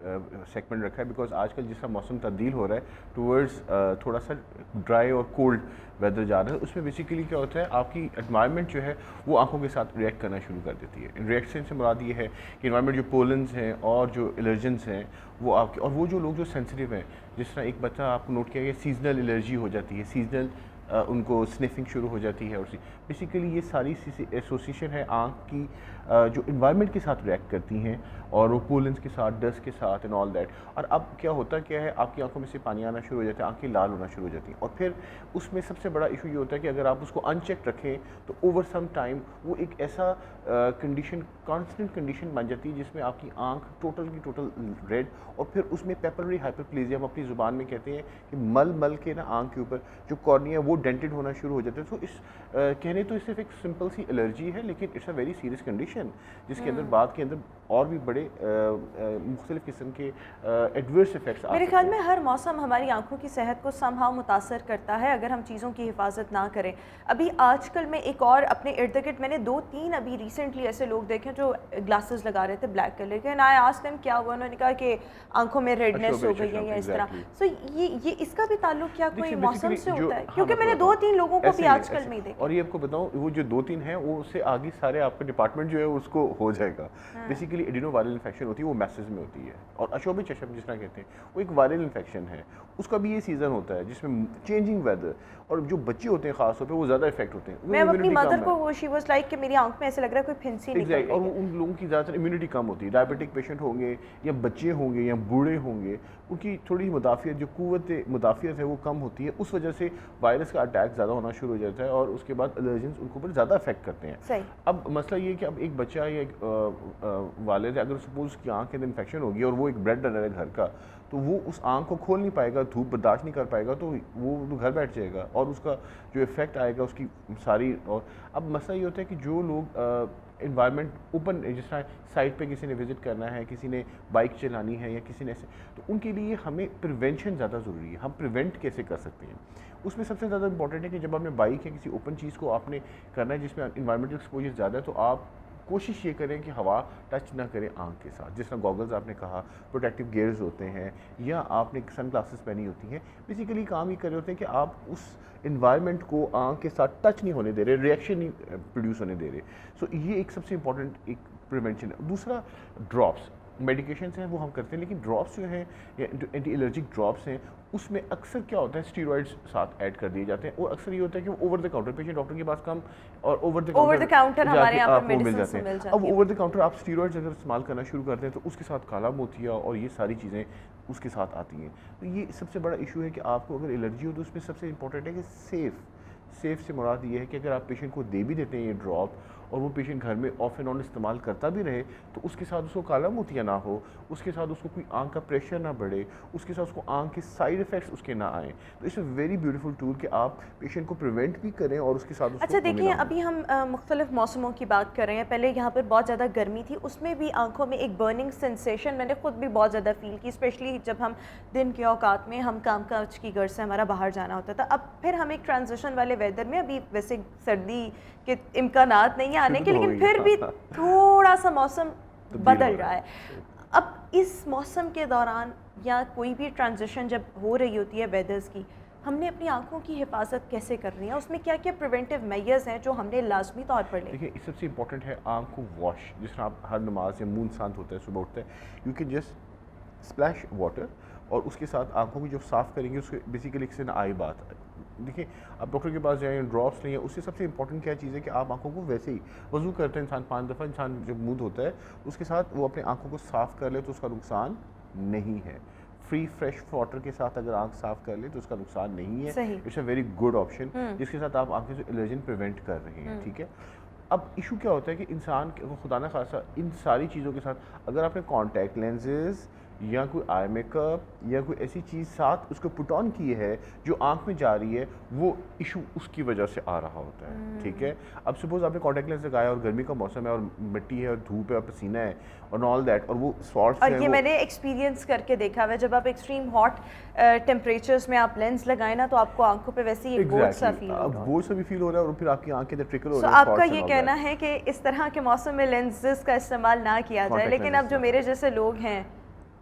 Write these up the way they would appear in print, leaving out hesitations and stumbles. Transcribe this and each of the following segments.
Segment رکھا ہے because آج کل جس طرح موسم تبدیل ہو رہا ہے ٹورڈز تھوڑا سا ڈرائی اور کولڈ ویدر جا رہا ہے. اس میں بیسیکلی کیا ہوتا ہے آپ کی انوائرمنٹ جو ہے وہ آنکھوں کے ساتھ ریئیکٹ کرنا شروع کر دیتی ہے. ریئیکشن سے مراد یہ ہے کہ انوائرمنٹ جو پولنز ہیں اور جو الرجنس ہیں وہ آپ کے, اور وہ جو لوگ جو سینسٹیو ہیں, جس طرح ایک بچہ آپ کو نوٹ کیا کہ سیزنل الرجی ہو جاتی ہے, سیزنل ان کو سنیفنگ شروع ہو جاتی ہے, اور بیسیکلی یہ ساری ایسوسیشن ہے آنکھ کی جو انوائرمنٹ کے ساتھ ریئیکٹ کرتی ہیں اور وہ پولنس کے ساتھ, ڈسٹ کے ساتھ اینڈ آل دیٹ. اور اب کیا ہوتا کیا ہے آپ کی آنکھوں میں سے پانی آنا شروع ہو جاتا ہے, آنکھیں لال ہونا شروع ہو جاتی ہیں. اور پھر اس میں سب سے بڑا ایشو یہ ہوتا ہے کہ اگر آپ اس کو ان چیک رکھیں تو اوور سم ٹائم وہ ایک ایسا کنڈیشن, کانسٹنٹ کنڈیشن بن جاتی ہے جس میں آپ کی آنکھ ٹوٹل کی ٹوٹل ریڈ, اور پھر اس میں پیپلری ہائپرپلیزیا ہم اپنی زبان میں کہتے ہیں کہ مل مل کے نا آنکھ کے اوپر جو کارنیا وہ ڈینٹڈ ہونا شروع ہو جاتا ہے. تو اس کہنے تو اس صرف ایک سمپل سی الرجی ہے لیکن it's a very serious condition جس کے اندر بعد کے اندر اور بھی بڑے مختلف قسم کے ایڈورس افیکٹس آ سکتے ہیں. میرے خیال میں ہر موسم ہماری آنکھوں کی صحت کو سم ہاؤ متاثر کرتا ہے اگر ہم چیزوں کی حفاظت نہ کریں. ابھی آج کل میں ایک اور اپنے ارد گرد میں نے 2-3 ابھی ریسنٹلی ایسے لوگ دیکھے جو گلاسز لگا رہے تھے بلیک کلر کے, نہ آج ٹائم کیا ہوا, انہوں نے کہا کہ آنکھوں میں ریڈنیس ہو گئی ہے یا اس طرح. سو یہ اس کا بھی تعلق کیا کوئی موسم سے ہوتا ہے؟ کیونکہ میں نے 2-3 لوگوں کو بھی آج کل میں دیکھا. اور یہ آپ کو بتاؤں وہ جو 2-3 ہیں وہ اس سے آگے سارے آپ کا ڈپارٹمنٹ جو ہے اس کو ہو جائے گا. بیسیکلی ایڈینو وائرل انفیکشن ہوتی ہے, وہ میسز میں ہوتی ہے, اور اشوب چشم جس طرح کہتے ہیں وہ ایک وائرل انفیکشن ہے. اس کا بھی یہ سیزن ہوتا ہے جس میں چینجنگ ویدر, اور جو بچے ہوتے ہیں خاص طور پہ وہ زیادہ افیکٹ ہوتے ہیں. میں اپنی مدر کو شی واز لائک کہ میری آنکھ میں ایسے لگ رہا ہے کوئی پھنسی نکل رہی ہے, اور ان لوگوں کی زیادہ تر امیونٹی کم ہوتی ہے. ڈائبٹک پیشنٹ ہوں گے یا بچے ہوں گے یا بوڑھے ہوں گے, ان کی تھوڑی مدافعت جو قوت مدافعت ہے وہ کم ہوتی ہے. اس وجہ سے وائرس کا اٹیک زیادہ ہونا شروع ہو جاتا ہے اور اس کے بعد الرجنس ان کو اوپر زیادہ افیکٹ کرتے ہیں. اب مسئلہ یہ ہے کہ اب ایک بچہ یا ایک والد ہے, اگر سپوز اس کی آنکھ کے اندر انفیکشن ہوگی اور وہ ایک بریڈ رنر ہے گھر کا, تو وہ اس آنکھ کو کھول نہیں پائے گا, دھوپ برداشت نہیں کر پائے گا, تو وہ گھر بیٹھ جائے گا اور اس کا جو افیکٹ آئے گا اس کی ساری. اور اب مسئلہ یہ ہوتا ہے کہ جو لوگ انوائرمنٹ اوپن, جس طرح سائٹ پہ کسی نے وزٹ کرنا ہے, کسی نے بائک چلانی ہے یا کسی نے ایسے, تو ان کے لیے ہمیں پریونشن زیادہ ضروری ہے. ہم پریونٹ کیسے کر سکتے ہیں, اس میں سب سے زیادہ امپورٹنٹ ہے کہ جب آپ نے بائک یا کسی اوپن چیز کو آپ نے کرنا ہے جس میں انوائرمنٹل ایکسپوجر زیادہ ہے, تو آپ کوشش یہ کریں کہ ہوا ٹچ نہ کریں آنکھ کے ساتھ. جس طرح گوگلز آپ نے کہا, پروٹیکٹیو گیئرز ہوتے ہیں, یا آپ نے سن گلاسز پہنی ہوتی ہیں. بیسیکلی کام یہ کر رہے ہوتے ہیں کہ آپ اس انوائرمنٹ کو آنکھ کے ساتھ ٹچ نہیں ہونے دے رہے, ریئیکشن نہیں پروڈیوس ہونے دے رہے. سو یہ ایک سب سے امپورٹنٹ ایک پریونشن ہے. دوسرا ڈراپس, میڈیکیشنس ہیں وہ ہم کرتے ہیں, لیکن ڈراپس جو ہیں یا جو اینٹی الرجک ڈراپس ہیں اس میں اکثر کیا ہوتا ہے اسٹیرائڈس ساتھ ایڈ کر دیے جاتے ہیں, اور اکثر یہ ہوتا ہے کہ وہ over the counter, patient doctor کے پاس کم اور اوور دا کاؤنٹر ہمارے یہاں پہ مل جاتے ہیں. اب اوور دا کاؤنٹر آپ اسٹیرائڈس اگر استعمال کرنا شروع کرتے ہیں تو اس کے ساتھ کالا موتیا اور یہ ساری چیزیں اس کے ساتھ آتی ہیں. تو یہ سب سے بڑا ایشو ہے کہ آپ کو اگر الرجی ہو تو اس میں سب سے امپورٹنٹ ہے کہ سیف سے مراد یہ ہے کہ اگر آپ پیشنٹ کو دے بھی دیتے ہیں یہ ڈراپ اور وہ پیشنٹ گھر میں آف اینڈ آن استعمال کرتا بھی رہے, تو اس کے ساتھ اس کو کالا موتیا نہ ہو, اس کے ساتھ اس کو کوئی آنکھ کا پریشر نہ بڑھے, اس کے ساتھ اس کو آنکھ کے سائیڈ افیکٹس اس کے نہ آئیں. تو it's a very beautiful tool کہ آپ پیشنٹ کو پریونٹ بھی کریں اور اس کے ساتھ. اچھا دیکھیں, ابھی ہم مختلف موسموں کی بات کر رہے ہیں. پہلے یہاں پر بہت زیادہ گرمی تھی, اس میں بھی آنکھوں میں ایک برننگ سینسیشن میں نے خود بھی بہت زیادہ فیل کی, اسپیشلی جب ہم دن کے اوقات میں ہم کام کاج کی غرض سے ہمارا باہر جانا ہوتا تھا. اب پھر ہم ایک ٹرانزیشن والے ویدر میں, ابھی ویسے سردی کے امکانات نہیں ہیں آنے کے, لیکن پھر بھی تھوڑا سا موسم بدل رہا ہے. اب اس موسم کے دوران یا کوئی بھی ٹرانزیشن جب ہو رہی ہوتی ہے ویدرز کی, ہم نے اپنی آنکھوں کی حفاظت کیسے کرنی ہے, اس میں کیا کیا پریونٹیو میئرز ہیں جو ہم نے لازمی طور پر لے؟ دیکھیں, سب سے امپورٹنٹ ہے آنکھ کو واش. جس طرح آپ ہر نماز یا منہ سانت ہوتا ہے صبح اٹھتا ہے, you can just splash water اور اس کے ساتھ آنکھوں کی جب صاف کریں گے اس کے بیسیکلی ایک سے نہ آئی بات. دیکھیں آپ ڈاکٹر کے پاس جائیں, ڈراپس لیں, اس سے سب سے امپورٹنٹ کیا چیز ہے کہ آپ آنکھوں کو ویسے ہی وضو کرتے ہیں انسان 5 دفعہ, انسان جب منہ دھوتا ہے اس کے ساتھ وہ اپنے آنکھوں کو صاف کر لے تو اس کا نقصان نہیں ہے. فری فریش واٹر کے ساتھ اگر آنکھ صاف کر لے تو اس کا نقصان نہیں ہے. It's a very good option جس کے ساتھ آپ آنکھیں سے الرجن پریونٹ کر رہے ہیں. ٹھیک ہے, اب ایشو کیا ہوتا ہے کہ انسان خدا نہ خاصا ان ساری چیزوں کے ساتھ اگر آپ نے کانٹیکٹ لینزز یا کوئی آئی میک اپ یا کوئی ایسی چیز ساتھ اس کو پٹ آن کی ہے جو آنکھ میں جا رہی ہے, وہ ایشو اس کی وجہ سے آ رہا ہوتا ہے. ٹھیک ہے, اب سپوز آپ نے کانٹیکٹ لینس لگایا اور گرمی کا موسم ہے اور مٹی ہے اور دھوپ ہے اور پسینہ ہے اور آل دیٹ, اور وہ سپاٹس ہیں, اور یہ میں نے ایکسپیرینس کر کے دیکھا ہے, جب آپ ایکسٹریم ہاٹ ٹیمپریچرز میں آپ لینس لگائیں نا تو آپ کو آنکھوں پہ ویسے ہی بوجھ سا فیل ہو رہا ہے. بوجھ سا بھی فیل ہو رہا ہے اور پھر آپ کی آنکھ کے اندر ٹرکل ہو رہا ہے. آپ کا یہ کہنا ہے کہ اس طرح کے موسم میں لینسز کا استعمال نہ کیا جائے, لیکن اب جو میرے جیسے لوگ ہیں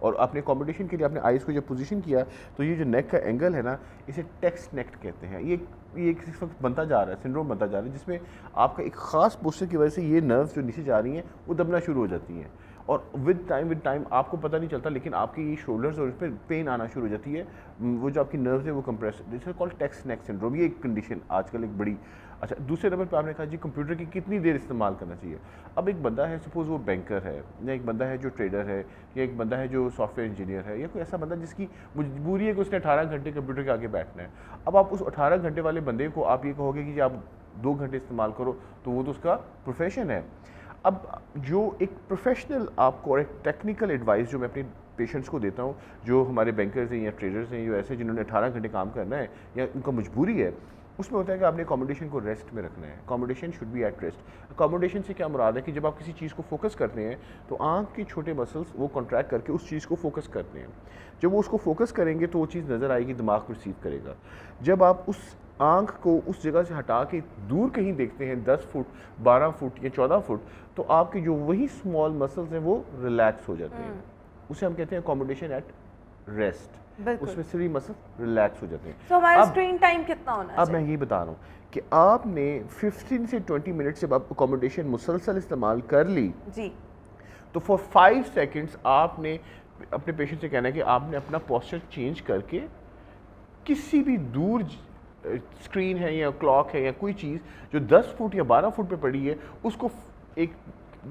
اور اپنے اکوموڈیشن کے لیے اپنے آئیز کو جب پوزیشن کیا تو یہ جو نیک کا اینگل ہے نا اسے ٹیکس نیک کہتے ہیں. یہ اس وقت بنتا جا رہا ہے, سنڈروم بنتا جا رہا ہے, جس میں آپ کا ایک خاص پوسچر کی وجہ سے یہ نروز جو نیچے جا رہی ہیں وہ دبنا شروع ہو جاتی ہیں, اور ود ٹائم آپ کو پتہ نہیں چلتا لیکن آپ کی یہ شولڈرز اور اس پہ پین آنا شروع ہو جاتی ہے. وہ جو آپ کی نروز ہے وہ compress, this is called text neck syndrome. یہ ایک کنڈیشن آج کل ایک بڑی. اچھا, دوسرے نمبر پہ آپ نے کہا جی کمپیوٹر کی کتنی دیر استعمال کرنا چاہیے. اب ایک بندہ ہے, سپوز وہ بینکر ہے, یا ایک بندہ ہے جو ٹریڈر ہے, یا ایک بندہ ہے جو سافٹ ویئر انجینئر ہے, یا کوئی ایسا بندہ جس کی مجبوری ہے کہ اس نے 18 گھنٹے کمپیوٹر کے آگے بیٹھنا ہے. اب آپ اس 18 گھنٹے والے بندے کو آپ یہ کہو گے کہ آپ 2 گھنٹے استعمال کرو, تو وہ تو اس کا پروفیشن ہے. اب جو ایک پروفیشنل آپ کو اور ایک ٹیکنیکل ایڈوائس جو میں اپنے پیشنٹس کو دیتا ہوں, جو ہمارے بینکرز ہیں یا ٹریڈرز ہیں, جو ایسے جنہوں نے 18 گھنٹے کام کرنا ہے یا ان کا مجبوری ہے, اس میں ہوتا ہے کہ آپ نے اکوموڈیشن کو ریسٹ میں رکھنا ہے. Accommodation should be at rest. Accommodation سے کیا مراد ہے کہ جب آپ کسی چیز کو فوکس کرتے ہیں تو آنکھ کے چھوٹے مسلس وہ کنٹریکٹ کر کے اس چیز کو فوکس کرتے ہیں. جب وہ اس کو فوکس کریں گے تو وہ چیز نظر آئے گی, دماغ کو ریسیو کرے گا. جب آپ اس آنکھ کو اس جگہ سے ہٹا کے دور کہیں دیکھتے ہیں 10 فٹ 12 فٹ یا 14 فٹ, تو آپ کے جو وہی اسمال مسلس ہیں وہ ریلیکس ہو جاتے ہیں. اسے ہم کہتے ہیں اکوموڈیشن ایٹ ریسٹ. اس میں سری مسل ریلیکس ہو جاتے ہیں. تو ہمارا اسکرین ٹائم کتنا ہونا ہے؟ اب میں یہ بتا رہا ہوں کہ آپ نے 15 سے 20 منٹ جب آپ اکوموڈیشن مسلسل استعمال کر لی جی, تو فار 5 سیکنڈس آپ نے اپنے پیشنٹ سے کہنا ہے کہ آپ نے اپنا پوسچر چینج کر کے کسی بھی دور اسکرین ہے یا کلاک ہے یا کوئی چیز جو 10 فٹ یا 12 فٹ پہ پڑی ہے اس کو ایک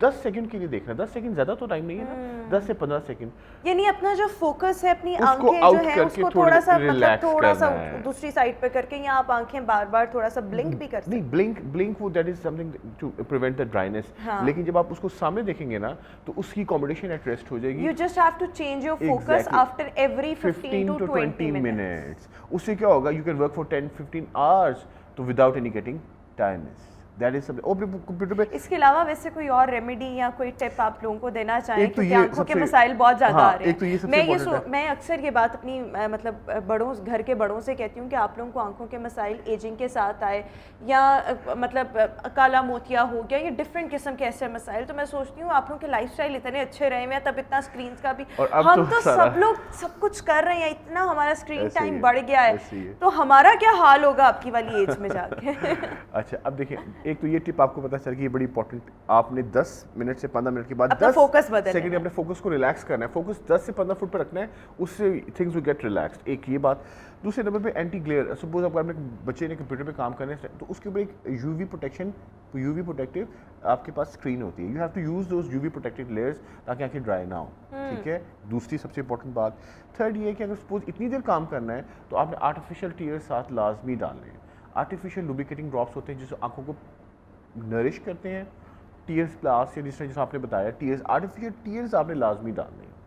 10 سیکنڈ کے لیے دیکھنا. 10 سیکنڈ زیادہ تو ٹائم نہیں ہے نا, 10 سے 15 سیکنڈ. یعنی اپنا جو فوکس ہے اپنی آنکھیں جو ہیں اس کو تھوڑا سا دوسری سائڈ پہ کر کے, یا آپ آنکھیں بار بار تھوڑا سا بلنک بھی کر سکتے ہیں. نہیں, بلنک وہ that is something to prevent the dryness. لیکن جب آپ اس کو سامنے دیکھیں گے نا تو اس کی اکوموڈیشن ایٹ ریسٹ ہو جائے گی. You just have to change your focus after every 15 to 20 minutes. اس سے کیا ہوگا, you can work for 10-15 hours تو وداؤٹ اینی گیٹنگ ٹائرنس. اس کے علاوہ ویسے کوئی اور ریمیڈی یا کوئی ٹپ آپ لوگوں کو دینا چاہیں, کیونکہ آنکھوں کے مسائل بہت زیادہ آ رہے ہیں. میں اکثر یہ بات اپنی مطلب گھر کے بڑوں سے کہتی ہوں کہ آپ لوگوں کو آنکھوں کے مسائل ایجنگ کے ساتھ آئے, یا مطلب کالا موتیا ہو گیا, یا ڈفرینٹ قسم کے ایسے مسائل, تو میں سوچتی ہوں آپ لوگوں کے لائف اسٹائل اتنے اچھے رہے ہیں, تب اتنا اسکرینس کا بھی, ہم تو سب لوگ سب کچھ کر رہے ہیں, اتنا ہمارا اسکرین ٹائم بڑھ گیا ہے, تو ہمارا کیا حال ہوگا آپ کی والی ایج میں جا کے. اچھا, اب دیکھیں, ایک تو یہ ٹپ آپ کو پتا چل گئی, یہ بڑی امپورٹنٹ. آپ نے 10 منٹ سے 15 منٹ کے بعد 10 سیکنڈ اپنے فوکس کو ریلیکس کرنا ہے. فوکس 10 سے 15 فٹ پہ رکھنا ہے, اس سے تھنگز ول گیٹ ریلیکسڈ. ایک یہ بات. دوسرے نمبر پہ اینٹی گلیئر. سپوز آپ اپنے بچے نے کمپیوٹر پہ کام کرنا ہے تو اس کے اوپر ایک یو وی پروٹیکٹیو آپ کے پاس اسکرین ہوتی ہے. You have to use those U V protective layers تاکہ آنکھیں ڈرائی نہ ہوں. ٹھیک ہے. دوسری سب سے امپورٹنٹ بات. تھرڈ یہ ہے کہ اگر سپوز اتنی دیر کام کرنا ہے تو آپ نے آرٹیفیشیل ٹیئر ساتھ لازمی ڈالنے ہیں. آرٹیفیشیل لوبریکیٹنگ ڈراپس ہوتے ہیں جس سے آنکھوں کو نرش کرتے ہیں. ٹیئرز پلاس یا جس آپ نے بتایا ٹیئرز, آرٹیفیشیل ٹیئرز آپ نے لازمی ڈالنے ہیں.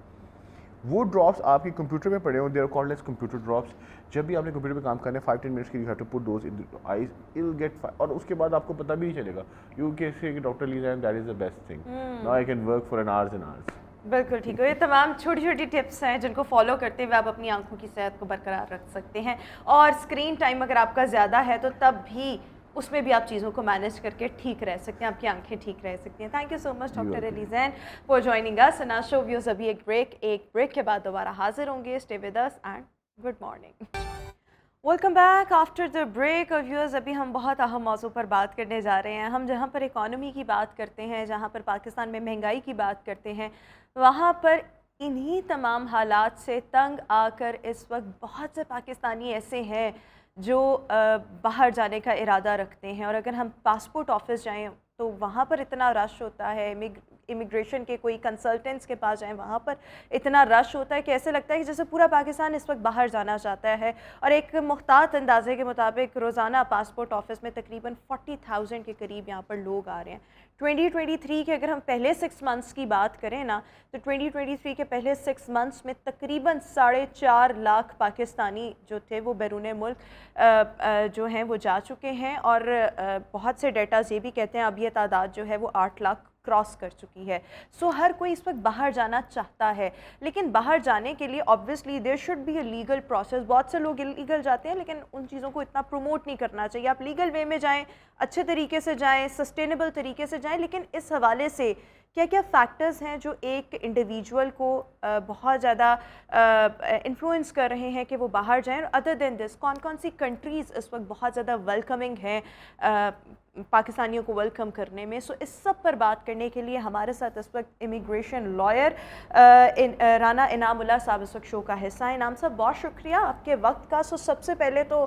وہ ڈراپس آپ کے کمپیوٹر میں پڑے ہوں, they are called as computer drops. جب بھی آپ نے کمپیوٹر پہ کام کرنا ہے 5-10 منٹس کے لیے, you have to put those in eyes, it will get, اور اس کے بعد آپ کو پتہ بھی نہیں چلے گا. یو کین سے کہ doctor Liza that is the best thing, now I can work for n hours and hours. بالکل ٹھیک ہے. یہ تمام چھوٹی چھوٹی ٹپس ہیں جن کو فالو کرتے ہوئے آپ اپنی آنکھوں کی صحت کو برقرار رکھ سکتے ہیں, اور اسکرین ٹائم اگر آپ کا زیادہ ہے تو تب بھی اس میں بھی آپ چیزوں کو مینیج کر کے ٹھیک رہ سکتے ہیں, آپ کی آنکھیں ٹھیک رہ سکتی ہیں. Thank you so much doctor Ali Zain for joining us in our show. Views ابھی ایک بریک کے بعد دوبارہ حاضر ہوں گے. Stay with us and good morning. Welcome back after the break. اور ویورز, ابھی ہم بہت اہم موضوع پر بات کرنے جا رہے ہیں. ہم جہاں پر اکانومی کی بات کرتے ہیں, جہاں پر پاکستان میں مہنگائی کی بات کرتے ہیں, وہاں پر انہی تمام حالات سے تنگ آ کر اس وقت بہت سے پاکستانی ایسے ہیں جو باہر جانے کا ارادہ رکھتے ہیں. اور اگر ہم پاسپورٹ آفس جائیں تو وہاں پر اتنا رش ہوتا ہے, امیگریشن کے کوئی کنسلٹنٹس کے پاس جائیں وہاں پر اتنا رش ہوتا ہے کہ ایسے لگتا ہے کہ جیسے پورا پاکستان اس وقت باہر جانا چاہتا ہے. اور ایک محتاط اندازے کے مطابق روزانہ پاسپورٹ آفس میں تقریباً 40,000 کے قریب یہاں پر لوگ آ رہے ہیں. 2023 کے اگر ہم پہلے 6 منتھس کی بات کریں نا, تو 2023 کے پہلے 6 منتھس میں تقریباً 4.5 لاکھ پاکستانی جو تھے وہ بیرون ملک جو ہیں وہ جا چکے ہیں. اور بہت سے ڈیٹاز یہ بھی کہتے ہیں اب یہ تعداد جو ہے وہ 8 لاکھ کراس کر چکی ہے. سو ہر کوئی اس وقت باہر جانا چاہتا ہے, لیکن باہر جانے کے لیے obviously there should be a legal process. بہت سے لوگ لیگل جاتے ہیں لیکن ان چیزوں کو اتنا پروموٹ نہیں کرنا چاہیے. آپ لیگل وے میں جائیں, اچھے طریقے سے جائیں, سسٹینیبل طریقے سے جائیں, لیکن اس حوالے سے کیا کیا فیکٹرز ہیں جو ایک انڈیویجول کو بہت زیادہ انفلوئنس کر رہے ہیں کہ وہ باہر جائیں؟ اور ادر دین دس کون کون سی کنٹریز اس وقت بہت زیادہ ویلکمنگ ہیں پاکستانیوں کو ویلکم کرنے میں؟ سو اس سب پر بات کرنے کے لیے ہمارے ساتھ اس وقت امیگریشن لائر رانا انعام اللہ صاحب اس وقت شو کا حصہ ہیں. انعام صاحب بہت شکریہ آپ کے وقت کا. سو سب سے پہلے تو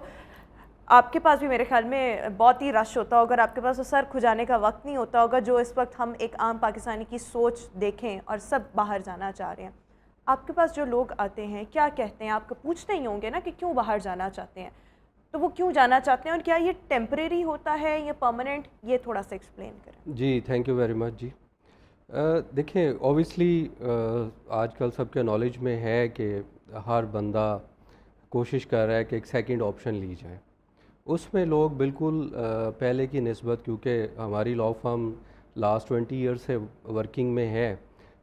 آپ کے پاس بھی میرے خیال میں بہت ہی رش ہوتا ہوگا، اگر آپ کے پاس سر کھجانے کا وقت نہیں ہوتا ہوگا جو اس وقت ہم ایک عام پاکستانی کی سوچ دیکھیں اور سب باہر جانا چاہ رہے ہیں. آپ کے پاس جو لوگ آتے ہیں کیا کہتے ہیں؟ آپ کو پوچھتے ہی ہوں گے نا کہ کیوں باہر جانا چاہتے ہیں، تو وہ کیوں جانا چاہتے ہیں اور کیا یہ ٹیمپریری ہوتا ہے یا پرماننٹ؟ یہ تھوڑا سا ایکسپلین کریں. جی تھینک یو ویری مچ. جی دیکھیں اوبیسلی آج کل سب کے نالج میں ہے کہ ہر بندہ کوشش کر رہا ہے کہ ایک سیکنڈ آپشن لی جائے. اس میں لوگ بالکل پہلے کی نسبت، کیونکہ ہماری لاء فرم لاسٹ 20 ایئر سے ورکنگ میں ہے،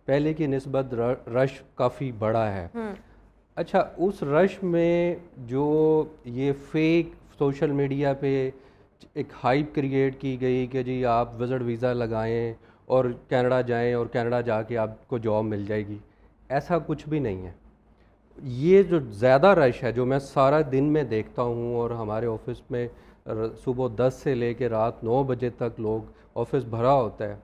پہلے کی نسبت رش کافی بڑا ہے. اچھا اس رش میں جو یہ فیک سوشل میڈیا پہ ایک ہائپ کریٹ کی گئی کہ جی آپ وزٹ ویزا لگائیں اور کینیڈا جائیں اور کینیڈا جا کے آپ کو جاب مل جائے گی، ایسا کچھ بھی نہیں ہے. یہ جو زیادہ رش ہے جو میں سارا دن میں دیکھتا ہوں، اور ہمارے آفس میں صبح 10 سے لے کے رات 9 بجے تک لوگ آفس بھرا ہوتا ہے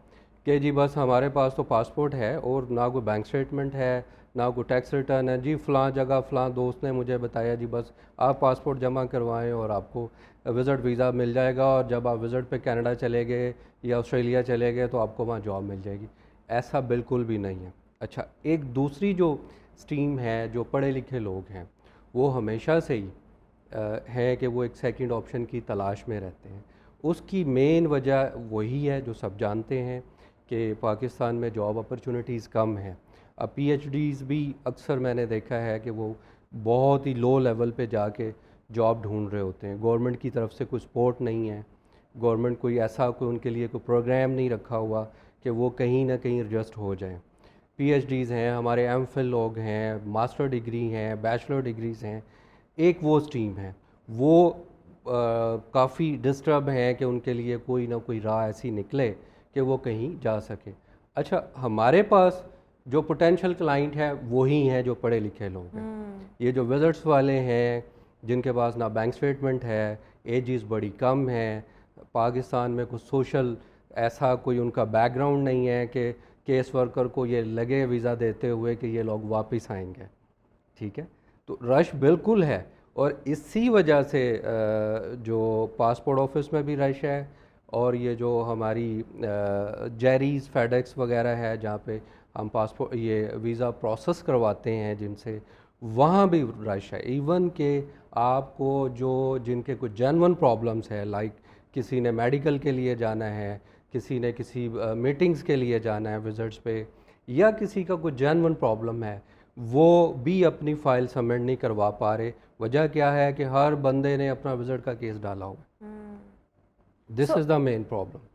کہ جی بس ہمارے پاس تو پاسپورٹ ہے اور نہ کوئی بینک سٹیٹمنٹ ہے نہ کوئی ٹیکس ریٹرن ہے. جی فلاں جگہ فلاں دوست نے مجھے بتایا جی بس آپ پاسپورٹ جمع کروائیں اور آپ کو وزٹ ویزا مل جائے گا، اور جب آپ وزٹ پہ کینیڈا چلے گئے یا آسٹریلیا چلے گئے تو آپ کو وہاں جاب مل جائے گی. ایسا بالکل بھی نہیں ہے. اچھا ایک دوسری جو اسٹریم ہے، جو پڑھے لکھے لوگ ہیں، وہ ہمیشہ سے ہی ہے کہ وہ ایک سیکنڈ آپشن کی تلاش میں رہتے ہیں. اس کی مین وجہ وہی ہے جو سب جانتے ہیں کہ پاکستان میں جاب اپرچونیٹیز کم ہیں. اب پی ایچ ڈیز بھی اکثر میں نے دیکھا ہے کہ وہ بہت ہی لو لیول پہ جا کے جاب ڈھونڈ رہے ہوتے ہیں. گورنمنٹ کی طرف سے کوئی سپورٹ نہیں ہے، گورنمنٹ کوئی ایسا کوئی ان کے لیے کوئی پروگرام نہیں رکھا ہوا کہ وہ کہیں نہ کہیں ایڈجسٹ ہو جائیں. پی ایچ ڈیز ہیں، ہمارے ایم فل لوگ ہیں، ماسٹر ڈگری ہیں، بیچلر ڈگریز ہیں. ایک وہ اسٹریم ہے وہ کافی ڈسٹرب ہیں کہ ان کے لیے کوئی نہ کوئی راہ ایسی نکلے کہ وہ کہیں جا سکے. اچھا ہمارے پاس جو پوٹینشیل کلائنٹ ہے وہی ہیں جو پڑھے لکھے لوگ ہیں. یہ جو وزٹس والے ہیں جن کے پاس نہ بینک سٹیٹمنٹ ہے، ایجز بڑی کم ہیں، پاکستان میں کوئی سوشل ایسا کوئی ان کا بیک گراؤنڈ نہیں ہے کہ کیس ورکر کو یہ لگے ویزا دیتے ہوئے کہ یہ لوگ واپس آئیں گے. ٹھیک ہے، تو رش بالکل ہے. اور اسی وجہ سے جو پاسپورٹ آفس میں بھی رش ہے، اور یہ جو ہماری جیریز فیڈیکس وغیرہ ہے جہاں پہ ہم پاسپورٹ یہ ویزا پروسیس کرواتے ہیں جن سے، وہاں بھی رش ہے. ایون کہ آپ کو جن کے کچھ جینون پرابلمس ہے، لائک کسی نے میڈیکل کے لیے جانا ہے، کسی نے کسی میٹنگز کے لیے جانا ہے وزٹس پہ، یا کسی کا کوئی جینون پرابلم ہے، وہ بھی اپنی فائل سبمٹ نہیں کروا پا رہے. وجہ کیا ہے کہ ہر بندے نے اپنا وزٹ کا کیس ڈالا ہوا. دس از دا مین پرابلم.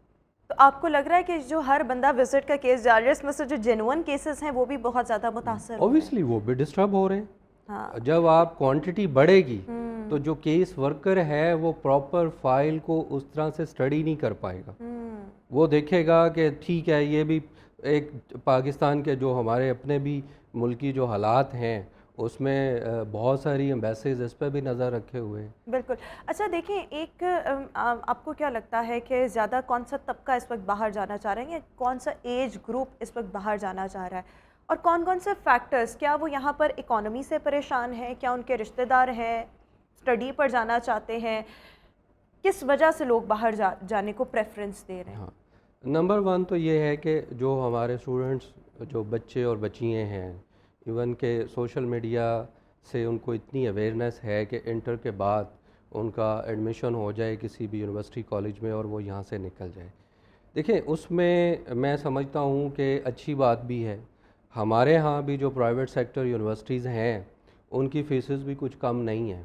تو آپ کو لگ رہا ہے کہ جو ہر بندہ وزٹ کا کیس ڈال رہا ہے اس میں سے جو جینون کیسز ہیں وہ بھی بہت زیادہ متاثر ہو رہے ہیں؟ اوبیسلی وہ بھی ڈسٹرب ہو رہے ہیں. جب آپ کوانٹٹی بڑھے گی تو جو کیس ورکر ہے وہ پراپر فائل کو اس طرح سے اسٹڈی نہیں کر پائے گا. وہ دیکھے گا کہ ٹھیک ہے یہ بھی ایک پاکستان کے جو ہمارے اپنے بھی ملکی جو حالات ہیں اس میں بہت ساری ایمبیسیز اس پہ بھی نظر رکھے ہوئے ہیں. بالکل. اچھا دیکھیں، ایک آپ کو کیا لگتا ہے کہ زیادہ کون سا طبقہ اس وقت باہر جانا چاہ رہے ہیں، کون سا ایج گروپ اس وقت باہر جانا چاہ رہا ہے، اور کون کون سے فیکٹرز؟ کیا وہ یہاں پر اکانومی سے پریشان ہیں، کیا ان کے رشتہ دار ہیں، اسٹڈی پر جانا چاہتے ہیں، کس وجہ سے لوگ باہر جانے کو پریفرنس دے رہے ہیں؟ ہاں، نمبر 1 تو یہ ہے کہ جو ہمارے اسٹوڈنٹس جو بچے اور بچیاں ہیں، ایون کہ سوشل میڈیا سے ان کو اتنی اویئرنیس ہے کہ انٹر کے بعد ان کا ایڈمیشن ہو جائے کسی بھی یونیورسٹی کالج میں اور وہ یہاں سے نکل جائے. دیکھیں اس میں سمجھتا ہوں کہ اچھی بات بھی ہے. ہمارے ہاں بھی جو پرائیویٹ سیکٹر یونیورسٹیز ہیں ان کی فیسز بھی کچھ کم نہیں ہیں.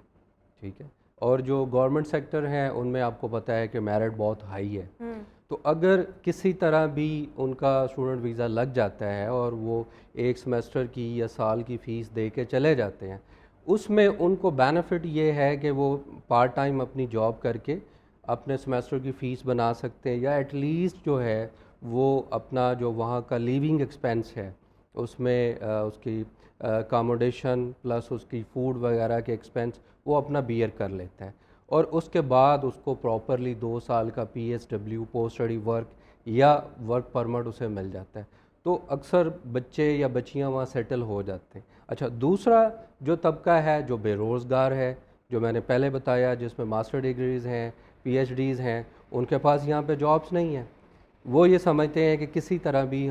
ٹھیک ہے، اور جو گورنمنٹ سیکٹر ہیں ان میں آپ کو پتہ ہے کہ میرٹ بہت ہائی ہے. تو اگر کسی طرح بھی ان کا اسٹوڈنٹ ویزا لگ جاتا ہے اور وہ ایک سمیسٹر کی یا سال کی فیس دے کے چلے جاتے ہیں، اس میں ان کو بینیفٹ یہ ہے کہ وہ پارٹ ٹائم اپنی جاب کر کے اپنے سمیسٹر کی فیس بنا سکتے ہیں، یا ایٹ لیسٹ جو ہے وہ اپنا جو وہاں کا لیونگ ایکسپینس ہے اس میں اس کی اکاموڈیشن پلس اس کی فوڈ وغیرہ کے ایکسپینس وہ اپنا بیئر کر لیتا ہے، اور اس کے بعد اس کو پراپرلی 2 سال کا PSW پوسٹ اسٹڈی ورک یا ورک پرمٹ اسے مل جاتا ہے. تو اکثر بچے یا بچیاں وہاں سیٹل ہو جاتے ہیں. اچھا، دوسرا جو طبقہ ہے جو بے روزگار ہے، جو میں نے پہلے بتایا، جس میں ماسٹر ڈگریز ہیں، PhDs ہیں، ان کے پاس یہاں پہ جابس نہیں ہیں. وہ یہ سمجھتے ہیں کہ کسی طرح بھی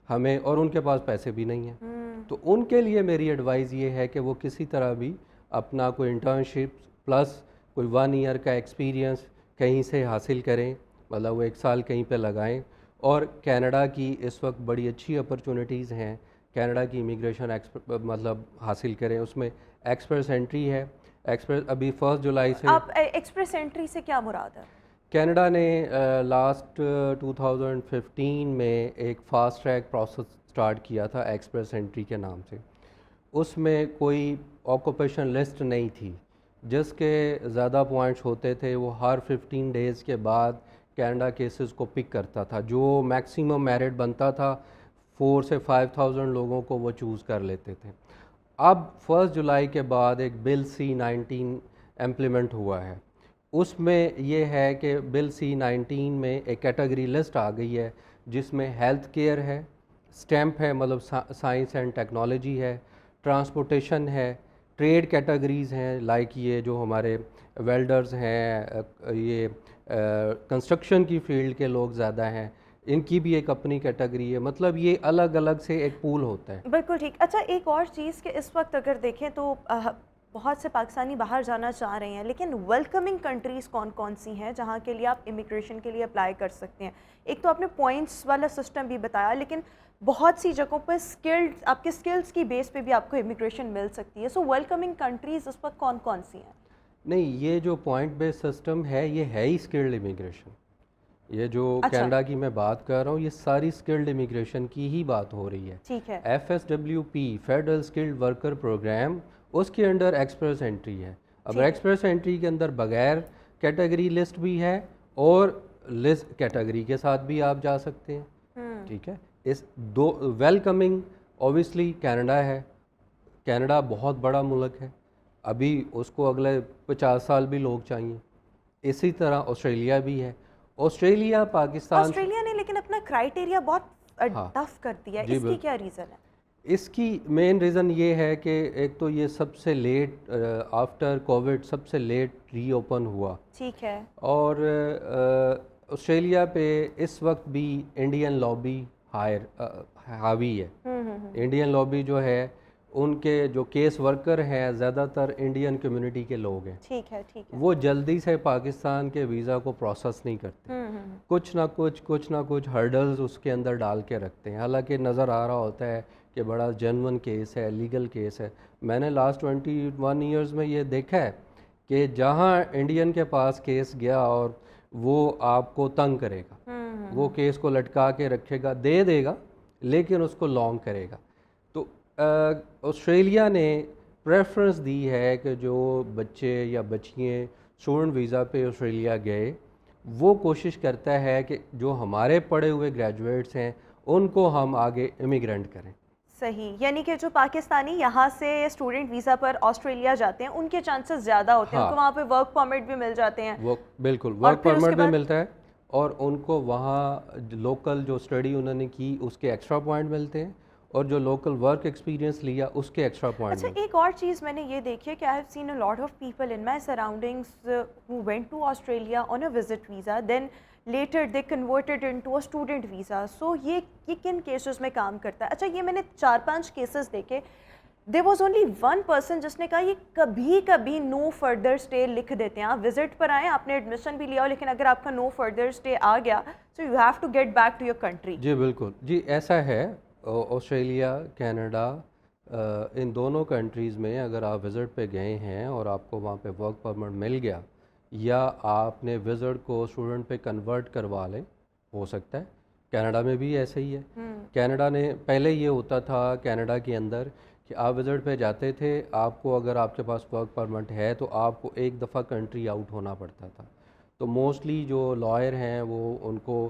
ہمیں اور ان کے پاس پیسے بھی نہیں ہیں. تو ان کے لیے میری ایڈوائز یہ ہے کہ وہ کسی طرح بھی اپنا کوئی انٹرنشپ پلس کوئی 1 ایئر کا ایکسپیرینس کہیں سے حاصل کریں، مطلب وہ 1 سال کہیں پہ لگائیں. اور کینیڈا کی اس وقت بڑی اچھی اپرچونیٹیز ہیں، کینیڈا کی امیگریشن مطلب حاصل کریں. اس میں ایکسپریس انٹری ہے، ایکسپریس ابھی 1 جولائی سے. آپ ایکسپریس انٹری سے کیا مراد ہے؟ کینیڈا نے لاسٹ 2015 میں ایک فاسٹ ٹریک پروسیس سٹارٹ کیا تھا ایکسپریس انٹری کے نام سے. اس میں کوئی آکوپیشن لسٹ نہیں تھی، جس کے زیادہ پوائنٹس ہوتے تھے وہ ہر 15 ڈیز کے بعد کینیڈا کیسز کو پک کرتا تھا. جو میکسیمم میرٹ بنتا تھا 4 سے 5,000 لوگوں کو وہ چوز کر لیتے تھے. اب 1 جولائی کے بعد ایک بل C-19 امپلیمنٹ ہوا ہے. اس میں یہ ہے کہ بل C-19 میں ایک کیٹیگری لسٹ آ گئی ہے جس میں ہیلتھ کیئر ہے، اسٹیمپ ہے مطلب سائنس اینڈ ٹیکنالوجی ہے، ٹرانسپورٹیشن ہے، ٹریڈ کیٹیگریز ہیں لائک یہ جو ہمارے ویلڈرز ہیں، یہ کنسٹرکشن کی فیلڈ کے لوگ زیادہ ہیں، ان کی بھی ایک اپنی کیٹیگری ہے. مطلب یہ الگ الگ سے ایک پول ہوتا ہے. بالکل ٹھیک. اچھا، ایک اور چیز کہ اس وقت اگر دیکھیں تو بہت سے پاکستانی باہر جانا چاہ رہے ہیں، لیکن ویلکمنگ کنٹریز کون کون سی ہیں جہاں کے لیے آپ امیگریشن کے لیے اپلائی کر سکتے ہیں؟ ایک تو آپ نے پوائنٹس والا سسٹم بھی بتایا، لیکن بہت سی جگہوں پہ آپ کے سکلز کی بیس پہ بھی آپ کو امیگریشن مل سکتی ہے. سو ویلکمنگ کنٹریز اس وقت کون کون سی ہیں؟ نہیں، یہ جو پوائنٹ بیس سسٹم ہے یہ ہے ہی اسکلڈ امیگریشن. یہ جو کینیڈا کی میں بات کر رہا ہوں یہ ساری اسکلڈ امیگریشن کی ہی بات ہو رہی ہے. ٹھیک ہے. FSWP federal skilled worker program, اس کے انڈر ایکسپریس انٹری ہے. اب ایکسپریس انٹری کے اندر بغیر کیٹیگری لسٹ بھی ہے اور لسٹ کیٹیگری کے ساتھ بھی آپ جا سکتے ہیں. ٹھیک ہے. اس دو ویلکمنگ اوبیسلی کینیڈا ہے. کینیڈا بہت بڑا ملک ہے، ابھی اس کو اگلے 50 سال بھی لوگ چاہیے. اسی طرح آسٹریلیا بھی ہے. آسٹریلیا آسٹریلیا نے لیکن اپنا کرائیٹیریا بہت ٹف کر دیا ہے. اس کی کیا ریزن ہے؟ اس کی مین ریزن یہ ہے کہ ایک تو یہ سب سے لیٹ آفٹر کووڈ سب سے لیٹ ری اوپن ہوا. ٹھیک ہے. اور آسٹریلیا پہ اس وقت بھی انڈین لابی حاوی ہے. انڈین لابی جو ہے ان کے جو کیس ورکر ہیں زیادہ تر انڈین کمیونٹی کے لوگ ہیں. ٹھیک ہے. ٹھیک ہے. وہ جلدی سے پاکستان کے ویزا کو پروسیس نہیں کرتے. کچھ نہ کچھ ہرڈلز اس کے اندر ڈال کے رکھتے ہیں. حالانکہ نظر آ رہا ہوتا ہے کہ بڑا جینون کیس ہے، لیگل کیس ہے. میں نے لاسٹ 21 ایئرز میں یہ دیکھا ہے کہ جہاں انڈین کے پاس کیس گیا اور وہ آپ کو تنگ کرے گا، وہ کیس کو لٹکا کے رکھے گا، دے گا لیکن اس کو لانگ کرے گا. تو آسٹریلیا نے پریفرنس دی ہے کہ جو بچے یا بچیاں اسٹوڈنٹ ویزا پہ آسٹریلیا گئے وہ کوشش کرتا ہے کہ جو ہمارے پڑھے ہوئے گریجویٹس ہیں ان کو ہم آگے امیگرینٹ کریں. صحیح. یعنی کہ جو پاکستانی یہاں سے اسٹوڈنٹ ویزا پر آسٹریلیا جاتے ہیں ان کے چانسز زیادہ ہوتے ہیں. ان کو وہاں پہ ورک پرمٹ بھی مل جاتے ہیں. بالکل ورک پرمٹ بھی ملتا ہے اور ان کو وہاں لوکل جو اسٹڈی انہوں نے کی اس کے ایکسٹرا پوائنٹ ملتے ہیں اور جو لوکل ورک ایکسپیرینس لیا اس کے ایکسٹرا پوائنٹ. اچھا، ایک اور چیز میں نے یہ دیکھی ہے کہ I have seen a lot of people in my surroundings who went to Australia on a visit visa then later they converted into a student visa. So یہ کن کیسز میں کام کرتا ہے؟ اچھا، یہ میں نے 4-5 کیسز دیکھے. There was only one person جس نے کہا یہ کبھی نو فردر اسٹے لکھ دیتے ہیں. آپ وزٹ پر آئیں، آپ نے ایڈمیشن بھی لیا ہو، لیکن اگر آپ کا نو فردر اسٹے آ گیا so you have to get back to your country. جی بالکل. جی ایسا ہے. آسٹریلیا، کینیڈا، ان دونوں کنٹریز میں اگر آپ وزٹ پہ گئے ہیں اور آپ کو وہاں پہ ورک پرمٹ مل گیا یا آپ نے وزٹ کو اسٹوڈنٹ پہ کنورٹ کروا لیں، ہو سکتا ہے. کینیڈا میں بھی ایسے ہی ہے. کینیڈا نے پہلے یہ ہوتا تھا کینیڈا کے اندر کہ آپ وزٹ پہ جاتے تھے، آپ کو اگر آپ کے پاس ورک پرمٹ ہے تو آپ کو ایک دفعہ کنٹری آؤٹ ہونا پڑتا تھا. تو موسٹلی جو لائر ہیں وہ ان کو